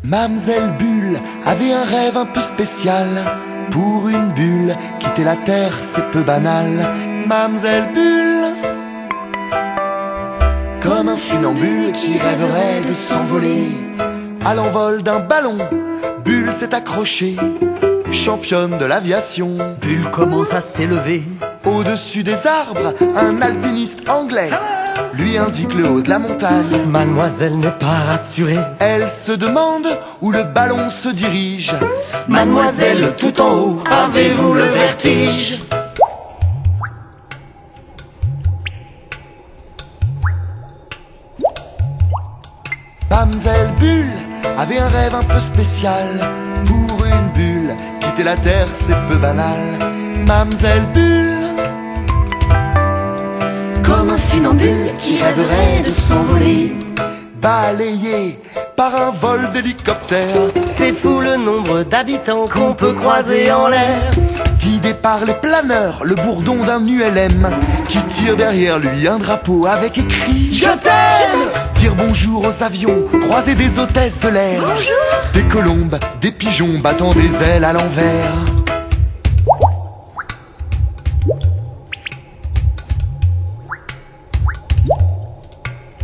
Mamselle Bulle avait un rêve un peu spécial. Pour une bulle, quitter la terre, c'est peu banal. Mamselle Bulle, comme un funambule qui rêverait de s'envoler. À l'envol d'un ballon, Bulle s'est accrochée, championne de l'aviation. Bulle commence à s'élever. Au-dessus des arbres, un alpiniste anglais lui indique le haut de la montagne. Mademoiselle n'est pas rassurée. Elle se demande où le ballon se dirige. Mademoiselle, tout en haut, avez-vous le vertige? Mamselle Bulle avait un rêve un peu spécial. Pour une bulle, quitter la terre, c'est peu banal. Mamselle Bulle, Comme un funambule qui rêverait de s'envoler. balayée par un vol d'hélicoptère, C'est fou le nombre d'habitants qu'on peut croiser en l'air. guidé par les planeurs, le bourdon d'un ULM qui tire derrière lui un drapeau avec écrit Je t'aime! Dire bonjour aux avions, croiser des hôtesses de l'air. Des colombes, des pigeons battant des ailes à l'envers.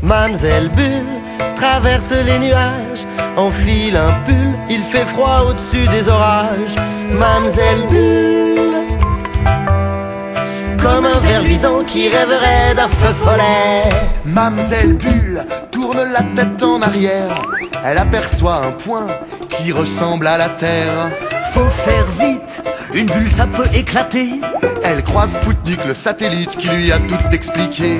Mamselle Bulle traverse les nuages, enfile un pull, il fait froid au-dessus des orages. Mamselle Bulle, comme un ver luisant qui rêverait d'un feu follet. Mamselle Bulle tourne la tête en arrière. Elle aperçoit un point qui ressemble à la Terre. Faut faire vite, une bulle ça peut éclater. Elle croise Spoutnik, le satellite, qui lui a tout expliqué.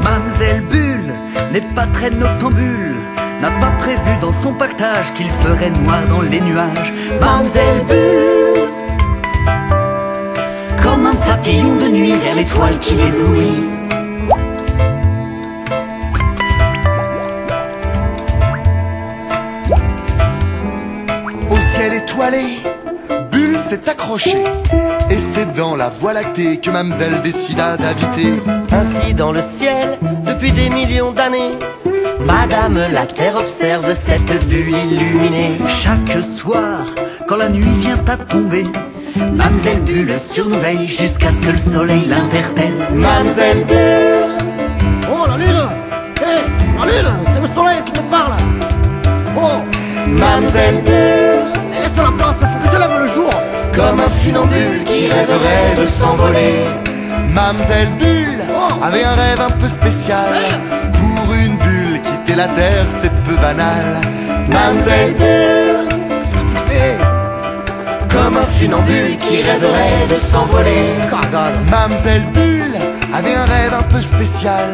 Mamselle Bulle n'est pas très noctambule, n'a pas prévu dans son pactage qu'il ferait noir dans les nuages. Mamselle Bulle, comme un papillon de nuit vers l'étoile qui l'éblouit. Au ciel étoilé, Bulle s'est accrochée. Et c'est dans la Voie lactée que Mamselle décida d'habiter. Ainsi dans le ciel, depuis des millions d'années, Madame la Terre observe cette bulle illuminée. Chaque soir, quand la nuit vient à tomber, Mamselle Bulle surveille jusqu'à ce que le soleil l'interpelle. Mamselle Bulle, Oh la lune! Hé, la lune, c'est le soleil qui te parle! Oh, Mamselle Bulle, laisse la place, faut que je lève le jour! comme un funambule qui rêverait de s'envoler. Mamselle Bulle avait un rêve un peu spécial. Pour une bulle, quitter la terre, c'est peu banal. Mamselle Bulle, Qu'est-ce que tu fais? comme un funambule qui rêverait de s'envoler. Mamselle Bulle avait un rêve un peu spécial.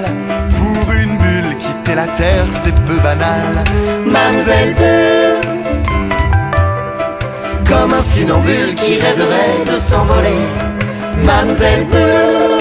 Pour une bulle, quitter la terre, c'est peu banal. Mamselle Bulle, comme un funambule qui rêverait de s'envoler. Mamselle Bulle.